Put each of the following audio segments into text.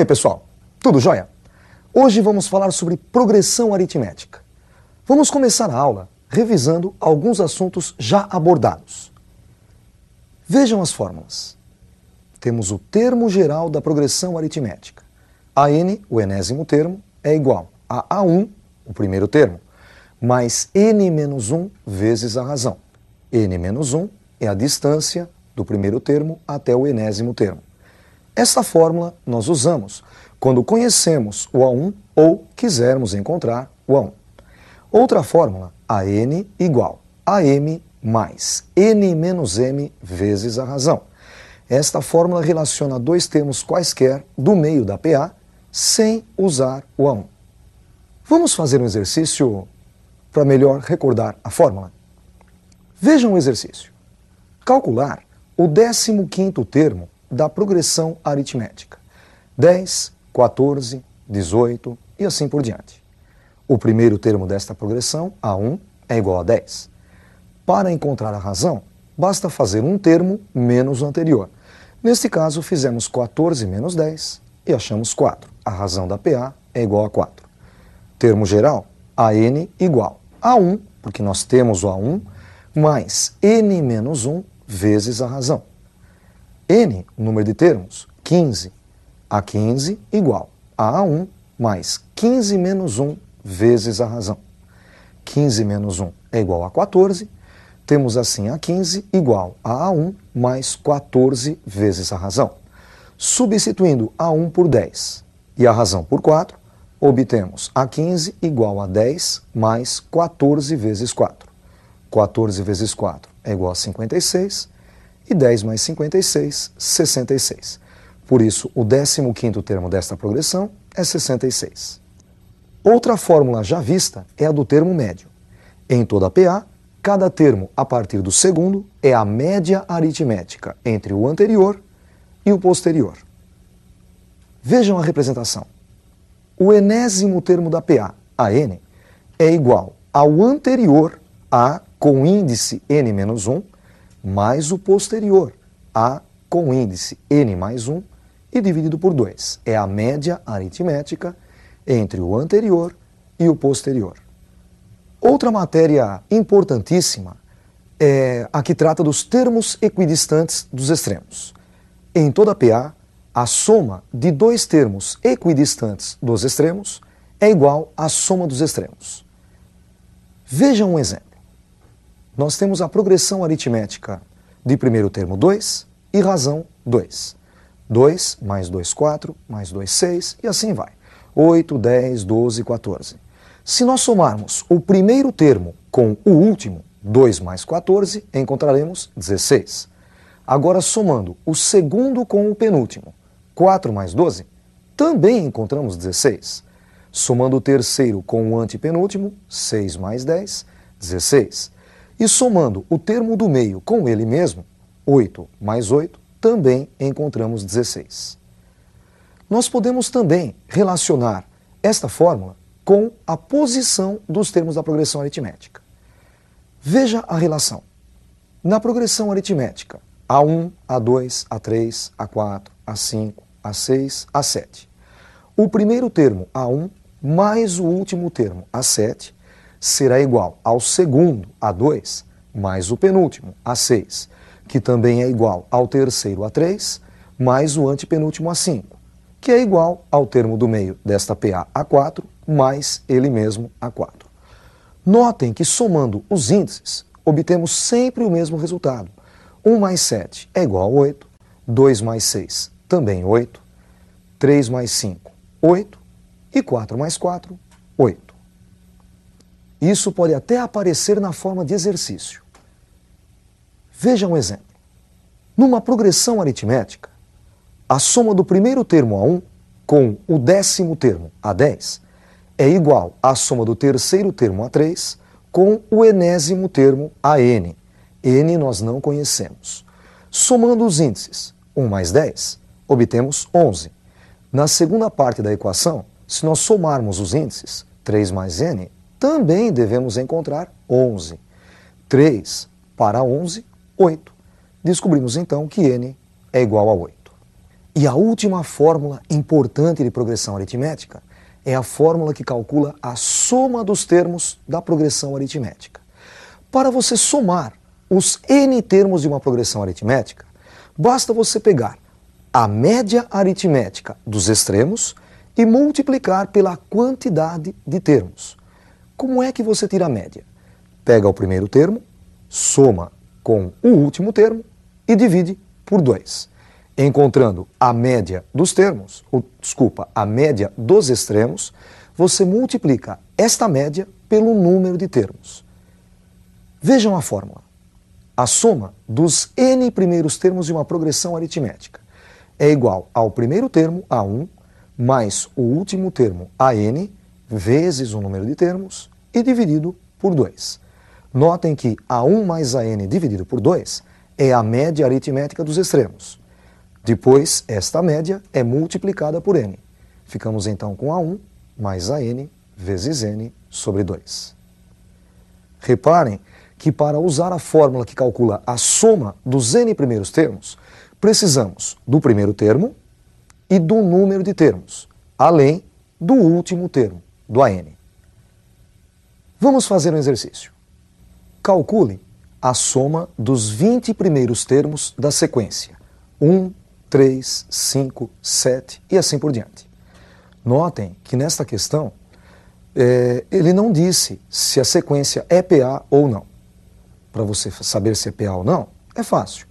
aí, pessoal? Tudo jóia? Hoje vamos falar sobre progressão aritmética. Vamos começar a aula revisando alguns assuntos já abordados. Vejam as fórmulas. Temos o termo geral da progressão aritmética. AN, o enésimo termo, é igual a A1, o primeiro termo, mais N menos 1 vezes a razão. N menos 1 é a distância do primeiro termo até o enésimo termo. Esta fórmula nós usamos quando conhecemos o A1 ou quisermos encontrar o A1. Outra fórmula, AN igual a M mais N menos M vezes a razão. Esta fórmula relaciona dois termos quaisquer do meio da PA sem usar o A1. Vamos fazer um exercício para melhor recordar a fórmula? Vejam o exercício. Calcular o 15º termo da progressão aritmética. 10, 14, 18 e assim por diante. O primeiro termo desta progressão, A1, é igual a 10. Para encontrar a razão, basta fazer um termo menos o anterior. Neste caso, fizemos 14 menos 10 e achamos 4. A razão da PA é igual a 4. Termo geral, AN igual a 1, porque nós temos o A1, mais N menos 1 vezes a razão. N, o número de termos, 15. A 15 igual a A1 mais 15 menos 1 vezes a razão. 15 menos 1 é igual a 14. Temos assim a 15 igual a A1 mais 14 vezes a razão. Substituindo A1 por 10 e a razão por 4, obtemos a 15 igual a 10 mais 14 vezes 4. 14 vezes 4 é igual a 56. E 10 mais 56, 66. Por isso, o 15º termo desta progressão é 66. Outra fórmula já vista é a do termo médio. Em toda a PA, cada termo a partir do segundo é a média aritmética entre o anterior e o posterior. Vejam a representação. O enésimo termo da PA, AN, é igual ao anterior, A com índice N menos 1, mais o posterior, A com índice N mais 1, e dividido por 2. É a média aritmética entre o anterior e o posterior. Outra matéria importantíssima é a que trata dos termos equidistantes dos extremos. Em toda PA, a soma de dois termos equidistantes dos extremos é igual à soma dos extremos. Vejam um exemplo. Nós temos a progressão aritmética de primeiro termo 2 e razão 2. 2 mais 2, 4, mais 2, 6 e assim vai. 8, 10, 12, 14. Se nós somarmos o primeiro termo com o último, 2 mais 14, encontraremos 16. Agora, somando o segundo com o penúltimo, 4 mais 12, também encontramos 16. Somando o terceiro com o antepenúltimo, 6 mais 10, 16. E somando o termo do meio com ele mesmo, 8 mais 8, também encontramos 16. Nós podemos também relacionar esta fórmula com a posição dos termos da progressão aritmética. Veja a relação. Na progressão aritmética, A1, A2, A3, A4, A5, A6, A7. O primeiro termo, A1, mais o último termo, A7, será igual ao segundo, A2, mais o penúltimo, A6, que também é igual ao terceiro, A3, mais o antepenúltimo, A5, que é igual ao termo do meio desta PA, A4, mais ele mesmo, A4. Notem que somando os índices, obtemos sempre o mesmo resultado. 1 mais 7 é igual a 8, 2 mais 6 também 8, 3 mais 5, 8 e 4 mais 4, 8. Isso pode até aparecer na forma de exercício. Veja um exemplo. Numa progressão aritmética, a soma do primeiro termo A1 com o 10º termo A10 é igual à soma do terceiro termo A3 com o enésimo termo AN. N nós não conhecemos. Somando os índices 1 mais 10, obtemos 11. Na segunda parte da equação, se nós somarmos os índices 3 mais N, também devemos encontrar 11. 3 para 11, 8. Descobrimos então que N é igual a 8. E a última fórmula importante de progressão aritmética é a fórmula que calcula a soma dos termos da progressão aritmética. Para você somar os n termos de uma progressão aritmética, basta você pegar a média aritmética dos extremos e multiplicar pela quantidade de termos. Como é que você tira a média? Pega o primeiro termo, soma com o último termo e divide por 2. Encontrando a média dos termos, a média dos extremos, você multiplica esta média pelo número de termos. Vejam a fórmula. A soma dos n primeiros termos de uma progressão aritmética é igual ao primeiro termo, A1, mais o último termo, AN, vezes o número de termos e dividido por 2. Notem que A1 mais AN dividido por 2 é a média aritmética dos extremos. Depois, esta média é multiplicada por n. Ficamos então com A1 mais AN vezes n sobre 2. Reparem que para usar a fórmula que calcula a soma dos n primeiros termos, precisamos do primeiro termo e do número de termos, além do último termo, do AN. Vamos fazer um exercício. Calcule a soma dos 20 primeiros termos da sequência 1, 3, 5, 7 e assim por diante. Notem que nesta questão, ele não disse se a sequência é PA ou não. Para você saber se é PA ou não, é fácil.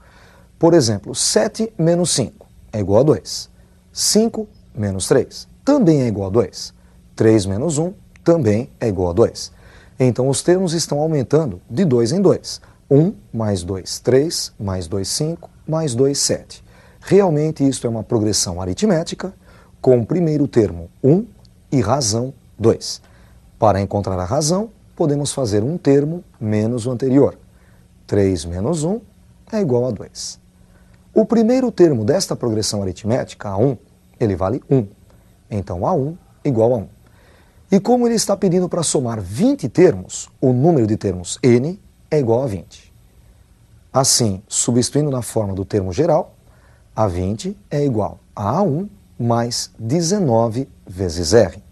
Por exemplo, 7 menos 5 é igual a 2. 5 menos 3 também é igual a 2. 3 menos 1 também é igual a 2. Então os termos estão aumentando de 2 em 2. 1 mais 2, 3, mais 2, 5, mais 2, 7. Realmente isto é uma progressão aritmética com o primeiro termo 1 e razão 2. Para encontrar a razão, podemos fazer um termo menos o anterior. 3 menos 1 é igual a 2. O primeiro termo desta progressão aritmética, A1, ele vale 1. Então A1 igual a 1. E como ele está pedindo para somar 20 termos, o número de termos n é igual a 20. Assim, substituindo na forma do termo geral, A20 é igual a A1 mais 19 vezes R.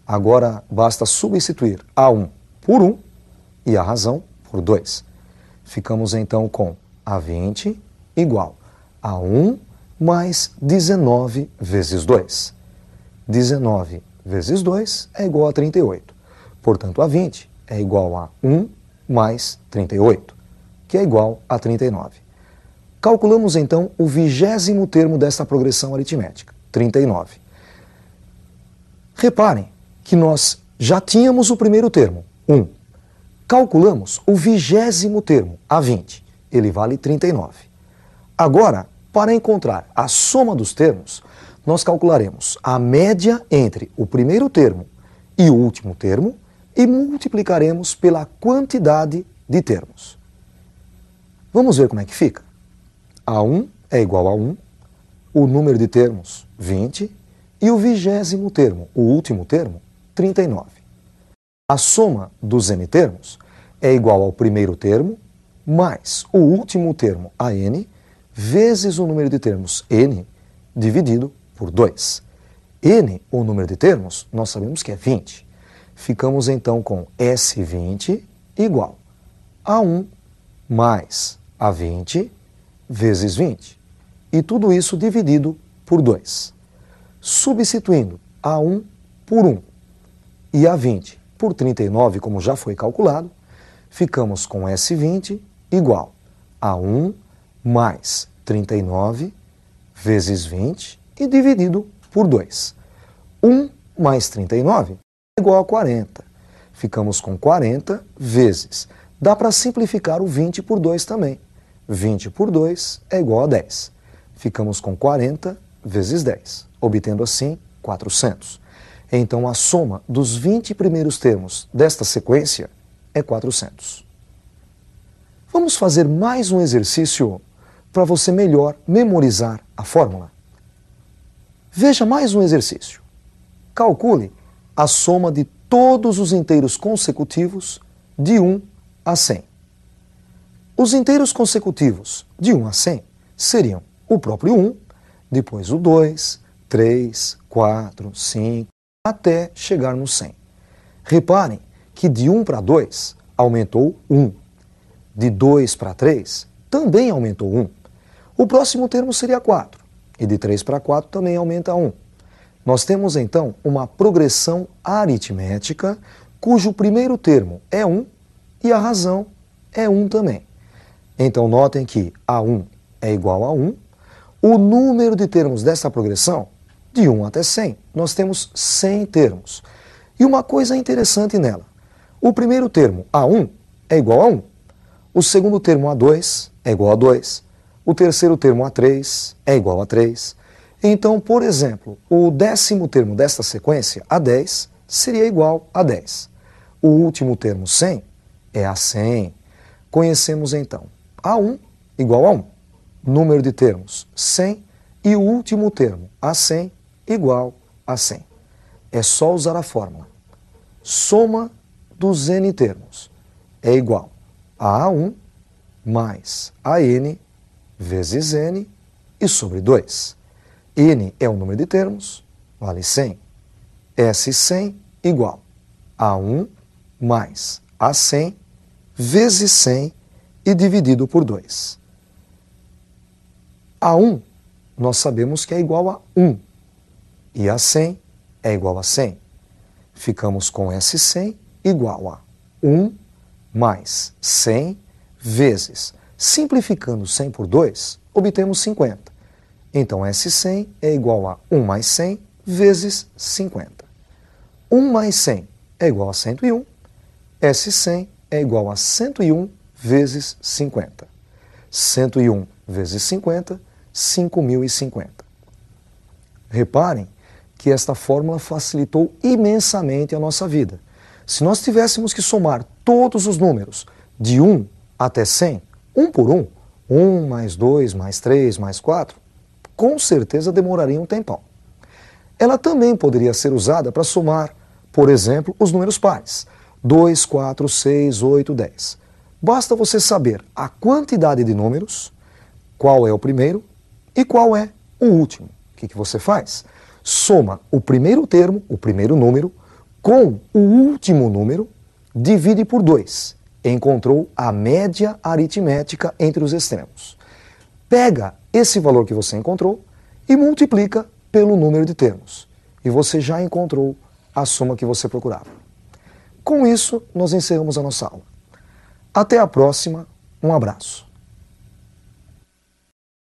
Agora, basta substituir A1 por 1 e a razão por 2. Ficamos então com A20 igual a 1 mais 19 vezes 2. 19 vezes 2 é igual a 38. Portanto, A20 é igual a 1 mais 38, que é igual a 39. Calculamos então o 20º termo desta progressão aritmética, 39. Reparem que nós já tínhamos o primeiro termo, 1. Calculamos o 20º termo, A20. Ele vale 39. Agora, para encontrar a soma dos termos, nós calcularemos a média entre o primeiro termo e o último termo e multiplicaremos pela quantidade de termos. Vamos ver como é que fica? A1 é igual a 1, o número de termos, 20, e o 20º termo, o último termo, 39. A soma dos n termos é igual ao primeiro termo mais o último termo, AN, vezes o número de termos, n, dividido por 2. N, o número de termos, nós sabemos que é 20. Ficamos então com S20 igual a 1 mais A20 vezes 20. E tudo isso dividido por 2. Substituindo A1 por 1 e A20 por 39, como já foi calculado, ficamos com S20 igual a 1 mais 39 vezes 20 e dividido por 2. 1 mais 39 é igual a 40. Ficamos com 40 vezes. Dá para simplificar o 20 por 2 também. 20 por 2 é igual a 10. Ficamos com 40 vezes 10, obtendo assim 400. Então a soma dos 20 primeiros termos desta sequência é 400. Vamos fazer mais um exercício para você melhor memorizar a fórmula. Veja mais um exercício. Calcule a soma de todos os inteiros consecutivos de 1 a 100. Os inteiros consecutivos de 1 a 100 seriam o próprio 1 depois o 2, 3, 4, 5, até chegar no 100. Reparem que de 1 para 2 aumentou 1. De 2 para 3 também aumentou 1. O próximo termo seria 4. E de 3 para 4 também aumenta 1. Nós temos então uma progressão aritmética cujo primeiro termo é 1 e a razão é 1 também. Então notem que A1 é igual a 1. O número de termos dessa progressão, de 1 até 100, nós temos 100 termos. E uma coisa interessante nela, o primeiro termo, A1, é igual a 1. O segundo termo, A2, é igual a 2. O terceiro termo, A3, é igual a 3. Então, por exemplo, o 10º termo desta sequência, A10, seria igual a 10. O último termo, 100, é a 100. Conhecemos então A1 igual a 1. Número de termos, 100. E o último termo, A100, igual a 100. É só usar a fórmula. Soma dos n termos é igual a A1 mais AN vezes n e sobre 2. N é o número de termos, vale 100. S100 igual a 1 mais A100 vezes 100 e dividido por 2. A1 nós sabemos que é igual a 1 e A100 é igual a 100. Ficamos com S100 igual a 1 mais 100 vezes. Simplificando 100 por 2, obtemos 50. Então, S100 é igual a 1 mais 100 vezes 50. 1 mais 100 é igual a 101. S100 é igual a 101 vezes 50. 101 vezes 50, 5.050. Reparem que esta fórmula facilitou imensamente a nossa vida. Se nós tivéssemos que somar todos os números de 1 até 100, um por um, 1 mais 2 mais 3 mais 4, com certeza demoraria um tempão. Ela também poderia ser usada para somar, por exemplo, os números pares. 2, 4, 6, 8, 10. Basta você saber a quantidade de números, qual é o primeiro e qual é o último. O que você faz? Soma o primeiro termo, o primeiro número, com o último número, divide por 2. Encontrou a média aritmética entre os extremos. Pega esse valor que você encontrou e multiplica pelo número de termos. E você já encontrou a soma que você procurava. Com isso, nós encerramos a nossa aula. Até a próxima, um abraço.